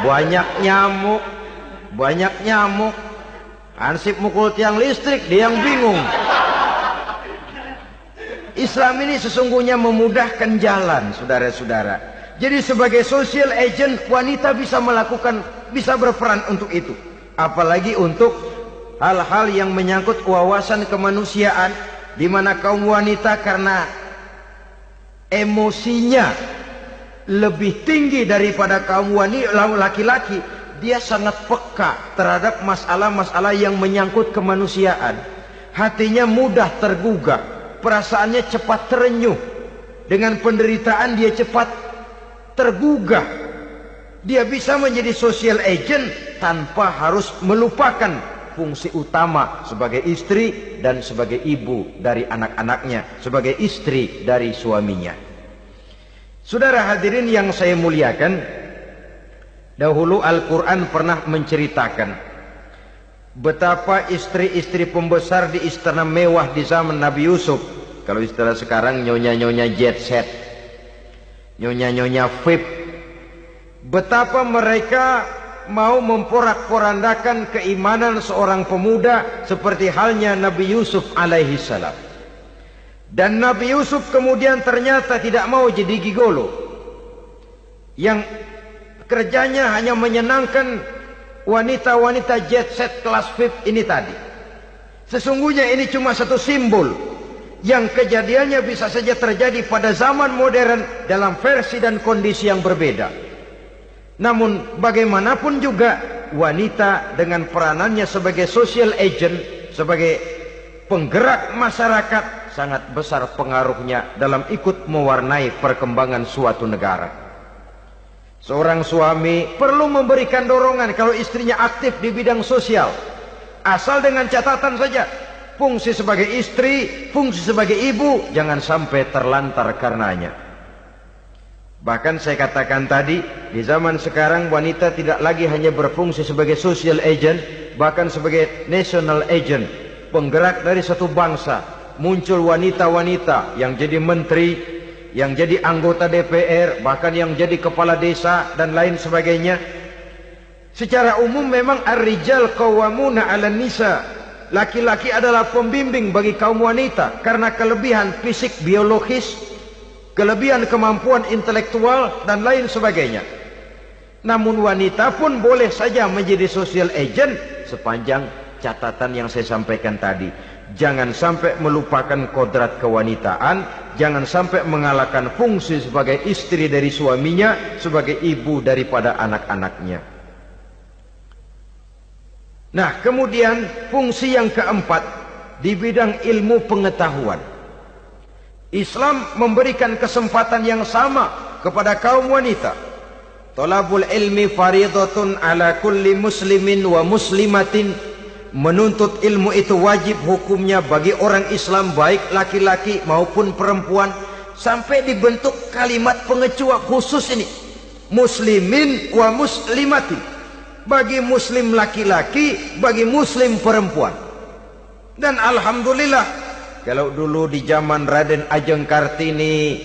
banyak nyamuk, Hansip mukul tiang listrik, dia yang bingung. Islam ini sesungguhnya memudahkan jalan, saudara-saudara. Jadi sebagai social agent, wanita bisa melakukan, bisa berperan untuk itu. Apalagi untuk hal-hal yang menyangkut wawasan kemanusiaan, di mana kaum wanita karena emosinya lebih tinggi daripada kaum wanita laki-laki, dia sangat peka terhadap masalah-masalah yang menyangkut kemanusiaan. Hatinya mudah tergugah, perasaannya cepat terenyuh. Dengan penderitaan dia cepat tergugah. Dia bisa menjadi social agent tanpa harus melupakan fungsi utama sebagai istri dan sebagai ibu dari anak-anaknya, sebagai istri dari suaminya. Saudara hadirin yang saya muliakan, dahulu Al-Quran pernah menceritakan betapa istri-istri pembesar di istana mewah di zaman Nabi Yusuf, kalau istilah sekarang nyonya-nyonya jet set, nyonya-nyonya VIP, betapa mereka mau memporak-porandakan keimanan seorang pemuda seperti halnya Nabi Yusuf alaihi salam. Dan Nabi Yusuf kemudian ternyata tidak mau jadi gigolo yang kerjanya hanya menyenangkan wanita-wanita jet set kelas VIP ini tadi. Sesungguhnya ini cuma satu simbol yang kejadiannya bisa saja terjadi pada zaman modern dalam versi dan kondisi yang berbeda. Namun bagaimanapun juga, wanita dengan peranannya sebagai social agent, sebagai penggerak masyarakat, sangat besar pengaruhnya dalam ikut mewarnai perkembangan suatu negara. Seorang suami perlu memberikan dorongan kalau istrinya aktif di bidang sosial, asal dengan catatan saja, fungsi sebagai istri, fungsi sebagai ibu jangan sampai terlantar karenanya. Bahkan saya katakan tadi, di zaman sekarang wanita tidak lagi hanya berfungsi sebagai social agent, bahkan sebagai national agent, penggerak dari satu bangsa. Muncul wanita-wanita yang jadi menteri, yang jadi anggota DPR, bahkan yang jadi kepala desa dan lain sebagainya. Secara umum memang ar-rijal qawwamuna 'alan nisa. Laki-laki adalah pembimbing bagi kaum wanita karena kelebihan fisik biologis, kelebihan kemampuan intelektual dan lain sebagainya. Namun wanita pun boleh saja menjadi social agent sepanjang catatan yang saya sampaikan tadi. Jangan sampai melupakan kodrat kewanitaan, jangan sampai mengalahkan fungsi sebagai istri dari suaminya, sebagai ibu daripada anak-anaknya. Nah, kemudian fungsi yang keempat di bidang ilmu pengetahuan. Islam memberikan kesempatan yang sama kepada kaum wanita. Thalabul ilmi faridatun ala kulli muslimin wa muslimatin. Menuntut ilmu itu wajib hukumnya bagi orang Islam, baik laki-laki maupun perempuan. Sampai dibentuk kalimat pengecuali khusus ini, muslimin wa muslimatin. bagi muslim laki-laki, bagi muslim perempuan. Dan alhamdulillah, kalau dulu di zaman Raden Ajeng Kartini,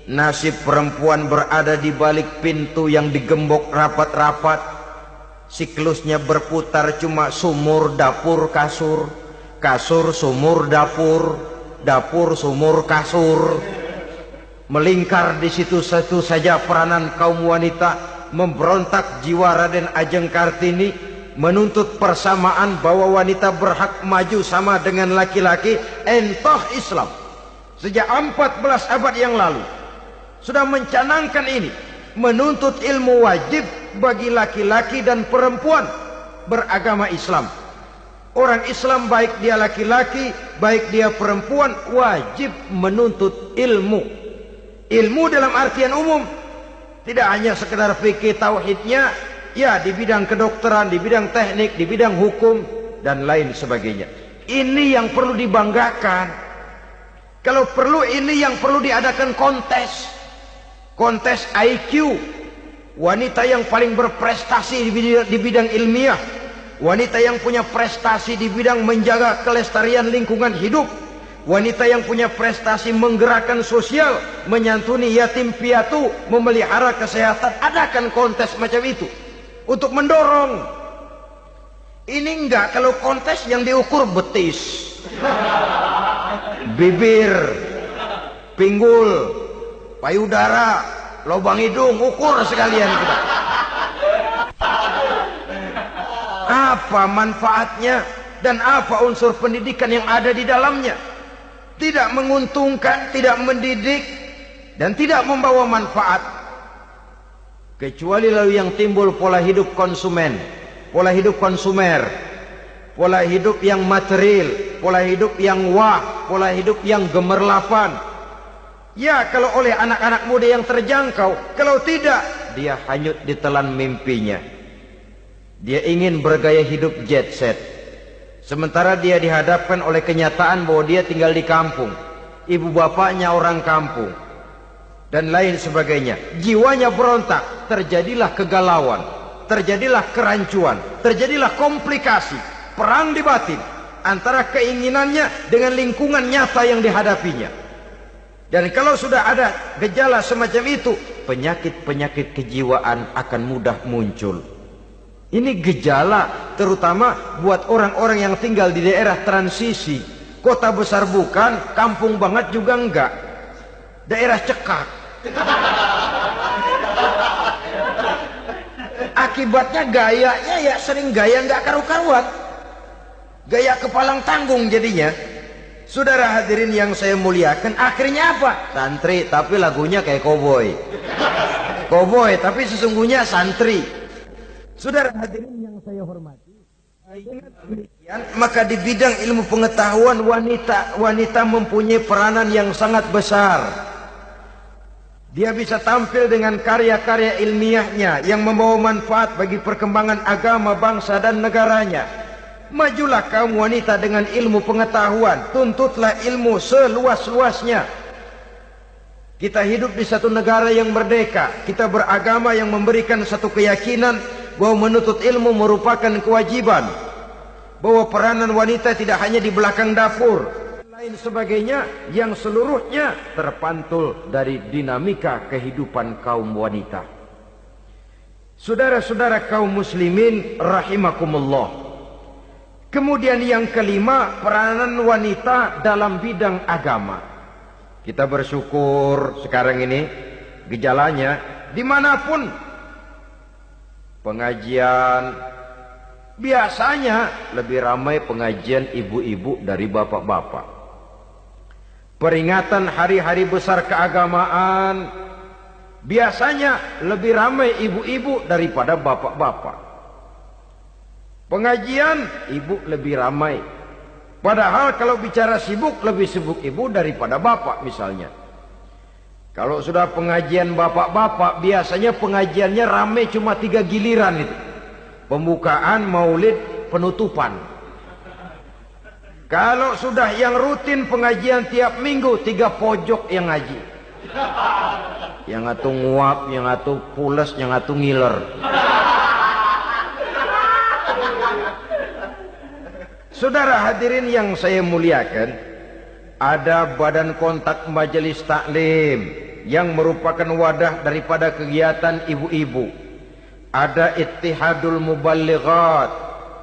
nasib perempuan berada di balik pintu yang digembok rapat-rapat, siklusnya berputar cuma sumur, dapur, kasur, kasur, sumur, dapur, dapur, sumur, kasur. Melingkar di situ satu saja peranan kaum wanita. Memberontak jiwa Raden Ajeng Kartini, menuntut persamaan bahwa wanita berhak maju sama dengan laki-laki. Entah Islam sejak 14 abad yang lalu sudah mencanangkan ini, menuntut ilmu wajib bagi laki-laki dan perempuan beragama Islam. Orang Islam baik dia laki-laki, baik dia perempuan, wajib menuntut ilmu. Ilmu dalam artian umum, tidak hanya sekedar fikih tauhidnya, ya di bidang kedokteran, di bidang teknik, di bidang hukum dan lain sebagainya. Ini yang perlu dibanggakan. Kalau perlu, ini yang perlu diadakan kontes. Kontes IQ. Wanita yang paling berprestasi di bidang ilmiah, wanita yang punya prestasi di bidang menjaga kelestarian lingkungan hidup, wanita yang punya prestasi menggerakkan sosial, menyantuni yatim piatu, memelihara kesehatan. Adakan kontes macam itu untuk mendorong. Ini enggak, kalau kontes yang diukur betis, bibir, pinggul, payudara, lubang hidung, ukur sekalian kita. Apa manfaatnya dan apa unsur pendidikan yang ada di dalamnya? Tidak menguntungkan, tidak mendidik, dan tidak membawa manfaat. Kecuali lalu yang timbul pola hidup konsumen, pola hidup konsumer, pola hidup yang material, pola hidup yang wah, pola hidup yang gemerlapan. Ya, kalau oleh anak-anak muda yang terjangkau, kalau tidak, dia hanyut ditelan mimpinya. Dia ingin bergaya hidup jet set, sementara dia dihadapkan oleh kenyataan bahwa dia tinggal di kampung, ibu bapaknya orang kampung, dan lain sebagainya. Jiwanya berontak, terjadilah kegalauan, terjadilah kerancuan, terjadilah komplikasi, perang di batin antara keinginannya dengan lingkungan nyata yang dihadapinya. Dan kalau sudah ada gejala semacam itu, penyakit-penyakit kejiwaan akan mudah muncul. Ini gejala terutama buat orang-orang yang tinggal di daerah transisi. Kota besar bukan, kampung banget juga enggak. Daerah cekak. Akibatnya gayanya ya sering gaya enggak karu-karuan. Gaya kepalang tanggung jadinya. Saudara hadirin yang saya muliakan, akhirnya apa? Santri tapi lagunya kayak koboi. Koboi tapi sesungguhnya santri. Saudara hadirin yang saya hormati, maka di bidang ilmu pengetahuan wanita mempunyai peranan yang sangat besar. Dia bisa tampil dengan karya-karya ilmiahnya yang membawa manfaat bagi perkembangan agama, bangsa dan negaranya. Majulah kaum wanita dengan ilmu pengetahuan, tuntutlah ilmu seluas-luasnya. Kita hidup di satu negara yang merdeka, kita beragama yang memberikan satu keyakinan bahwa menuntut ilmu merupakan kewajiban, bahwa peranan wanita tidak hanya di belakang dapur, lain sebagainya yang seluruhnya terpantul dari dinamika kehidupan kaum wanita. Saudara-saudara kaum muslimin rahimakumullah. Kemudian yang kelima, peranan wanita dalam bidang agama. Kita bersyukur sekarang ini gejalanya dimanapun pengajian, biasanya lebih ramai pengajian ibu-ibu dari bapak-bapak. Peringatan hari-hari besar keagamaan, biasanya lebih ramai ibu-ibu daripada bapak-bapak. Pengajian, ibu lebih ramai. Padahal kalau bicara sibuk, lebih sibuk ibu daripada bapak misalnya. Kalau sudah pengajian bapak-bapak, biasanya pengajiannya ramai cuma 3 giliran itu. Pembukaan, maulid, penutupan. Kalau sudah yang rutin pengajian tiap minggu, 3 pojok yang ngaji. Yang atu nguap, yang atu pules, yang atu ngiler. Saudara hadirin yang saya muliakan, ada badan kontak majelis taklim yang merupakan wadah daripada kegiatan ibu-ibu. Ada Ittihadul Muballighat,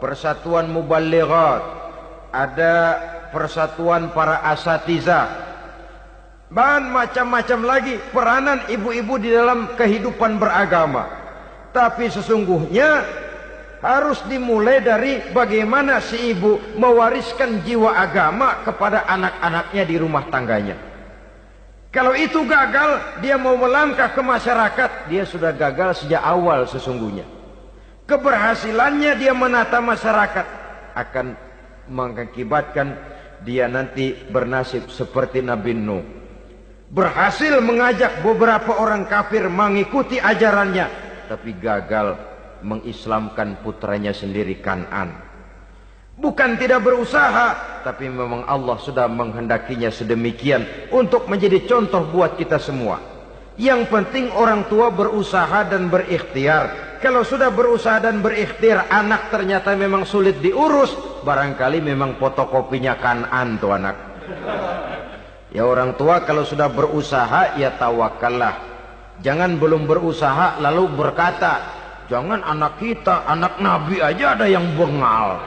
Persatuan Muballighat. Ada Persatuan Para Asatizah. Dan macam-macam lagi peranan ibu-ibu di dalam kehidupan beragama. Tapi sesungguhnya harus dimulai dari bagaimana si ibu mewariskan jiwa agama kepada anak-anaknya di rumah tangganya. Kalau itu gagal, dia mau melangkah ke masyarakat, dia sudah gagal sejak awal sesungguhnya. Keberhasilannya dia menata masyarakat akan mengakibatkan dia nanti bernasib seperti Nabi Nuh. Berhasil mengajak beberapa orang kafir mengikuti ajarannya, tapi gagal mengislamkan putranya sendiri Kan'an. Bukan tidak berusaha, tapi memang Allah sudah menghendakinya sedemikian untuk menjadi contoh buat kita semua. Yang penting orang tua berusaha dan berikhtiar. Kalau sudah berusaha dan berikhtiar, anak ternyata memang sulit diurus, barangkali memang fotokopinya Kan'an tuh anak. Ya orang tua kalau sudah berusaha, ya tawakallah. Jangan belum berusaha lalu berkata, jangan anak kita, anak Nabi aja ada yang bengal.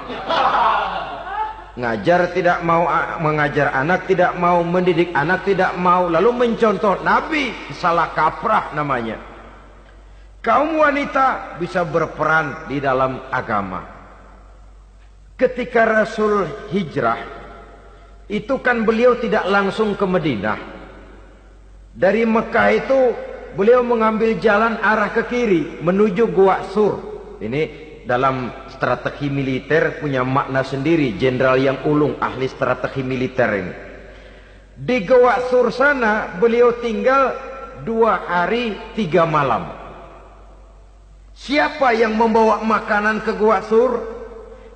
Ngajar tidak mau, mengajar anak tidak mau, mendidik anak tidak mau, lalu mencontoh Nabi, salah kaprah namanya. Kaum wanita bisa berperan di dalam agama. Ketika Rasul hijrah, itu kan beliau tidak langsung ke Madinah. Dari Mekah itu beliau mengambil jalan arah ke kiri menuju Gua Sur. Ini dalam strategi militer punya makna sendiri. Jenderal yang ulung, ahli strategi militer ini. Di Gua Sur sana beliau tinggal 2 hari 3 malam. Siapa yang membawa makanan ke Gua Sur?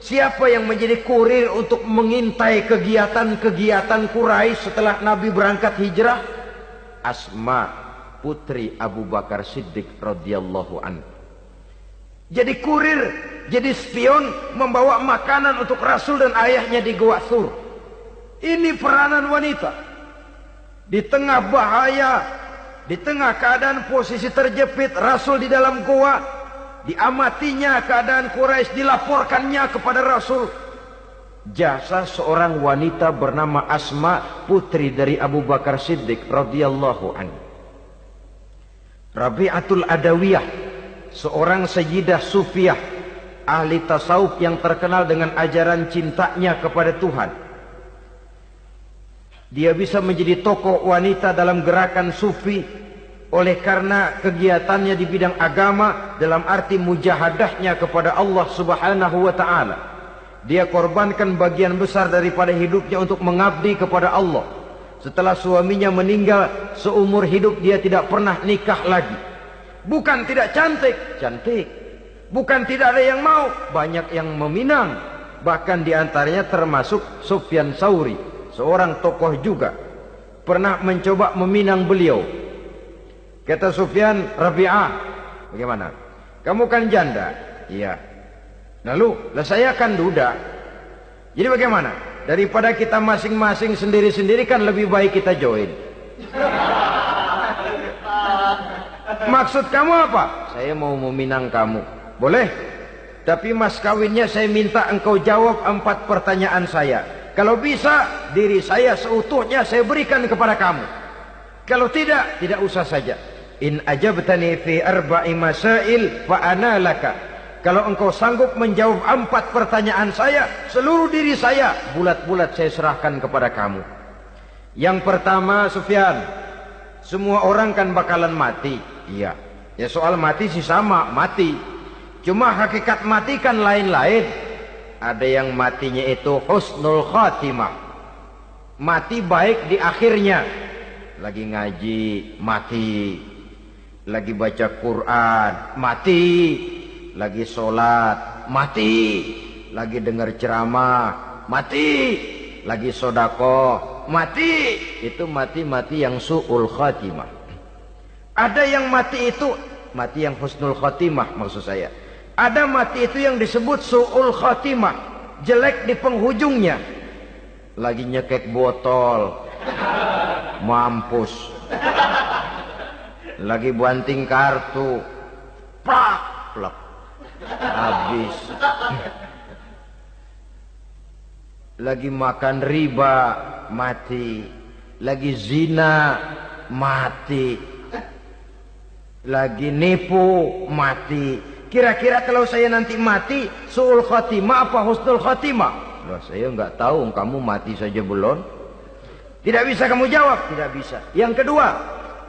Siapa yang menjadi kurir untuk mengintai kegiatan-kegiatan Quraisy setelah Nabi berangkat hijrah? Asma, putri Abu Bakar Siddiq radhiyallahu anhu. Jadi kurir, jadi spion, membawa makanan untuk Rasul dan ayahnya di Gua Sur. Ini peranan wanita. Di tengah bahaya, di tengah keadaan posisi terjepit, Rasul di dalam gua, diamatinya keadaan Quraisy, dilaporkannya kepada Rasul. Jasa seorang wanita bernama Asma, putri dari Abu Bakar Siddiq radhiyallahu anhu. Rabi'atul Adawiyah, seorang sayyidah sufiyah, ahli tasawuf yang terkenal dengan ajaran cintanya kepada Tuhan. Dia bisa menjadi tokoh wanita dalam gerakan sufi oleh karena kegiatannya di bidang agama dalam arti mujahadahnya kepada Allah Subhanahu wa taala. Dia korbankan bagian besar daripada hidupnya untuk mengabdi kepada Allah. Setelah suaminya meninggal, seumur hidup dia tidak pernah nikah lagi. Bukan tidak cantik, cantik. Bukan tidak ada yang mau, banyak yang meminang. Bahkan diantaranya termasuk Sufyan Tsauri, seorang tokoh juga. Pernah mencoba meminang beliau. Kata Sufyan, Rabi'ah, bagaimana? Kamu kan janda? Iya. Lalu, saya kan duda. Jadi bagaimana? Daripada kita masing-masing sendiri-sendiri kan lebih baik kita join. Maksud kamu apa? Saya mau meminang kamu. Boleh? Tapi mas kawinnya saya minta engkau jawab 4 pertanyaan saya. Kalau bisa, diri saya seutuhnya saya berikan kepada kamu. Kalau tidak, tidak usah saja. In ajabtani fi 4 masail fa ana laka. Kalau engkau sanggup menjawab 4 pertanyaan saya, seluruh diri saya bulat-bulat saya serahkan kepada kamu. Yang pertama, Sufyan, semua orang kan bakalan mati. Iya. Ya soal mati sih sama, mati. Cuma hakikat mati kan lain-lain. Ada yang matinya itu husnul khatimah. Mati baik di akhirnya. Lagi ngaji, mati. Lagi baca Quran, mati. Lagi sholat, mati. Lagi dengar ceramah, mati. Lagi sodako, mati. Itu mati-mati yang su'ul khatimah. Ada yang mati itu mati yang husnul khatimah maksud saya. Ada mati itu yang disebut su'ul khatimah, jelek di penghujungnya. Lagi nyekek botol, mampus. Lagi banting kartu, plak, plak, habis. Lagi makan riba, mati. Lagi zina, mati. Lagi nipu, mati. Kira-kira kalau saya nanti mati, su'ul khatimah apa husnul khatimah? Loh, saya nggak tahu, kamu mati saja belum. Tidak bisa kamu jawab, tidak bisa. Yang kedua,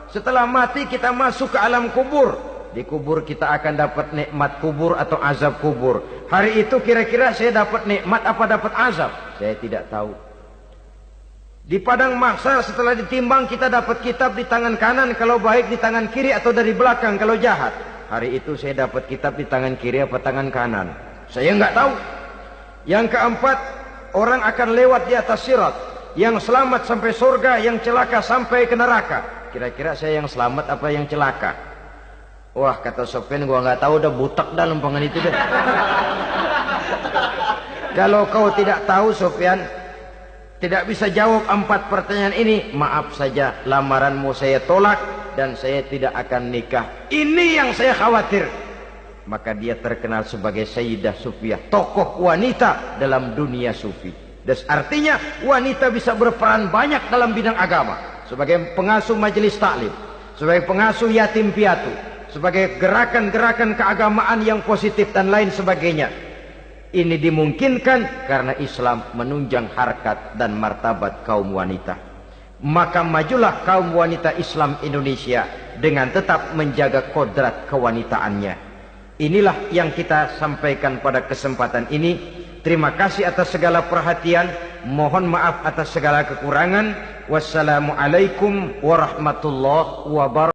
setelah mati kita masuk ke alam kubur. Di kubur kita akan dapat nikmat kubur atau azab kubur. Hari itu kira-kira saya dapat nikmat apa dapat azab? Saya tidak tahu. Di padang mahsyar setelah ditimbang kita dapat kitab di tangan kanan kalau baik, di tangan kiri atau dari belakang kalau jahat. Hari itu saya dapat kitab di tangan kiri apa tangan kanan? Saya nggak tahu. Yang keempat, orang akan lewat di atas sirat. Yang selamat sampai surga, yang celaka sampai ke neraka. Kira-kira saya yang selamat apa yang celaka? Wah, kata Sofyan, gua nggak tahu, udah butak dah lempangan itu deh. Kalau kau tidak tahu, Sofyan, tidak bisa jawab 4 pertanyaan ini, maaf saja, lamaranmu saya tolak dan saya tidak akan nikah. Ini yang saya khawatir. Maka dia terkenal sebagai Sayyidah Sufiyah, tokoh wanita dalam dunia sufi. Dan artinya wanita bisa berperan banyak dalam bidang agama, sebagai pengasuh majelis taklim, sebagai pengasuh yatim piatu, sebagai gerakan-gerakan keagamaan yang positif dan lain sebagainya. Ini dimungkinkan karena Islam menunjang harkat dan martabat kaum wanita. Maka majulah kaum wanita Islam Indonesia dengan tetap menjaga kodrat kewanitaannya. Inilah yang kita sampaikan pada kesempatan ini. Terima kasih atas segala perhatian. Mohon maaf atas segala kekurangan. Wassalamualaikum warahmatullahi wabarakatuh.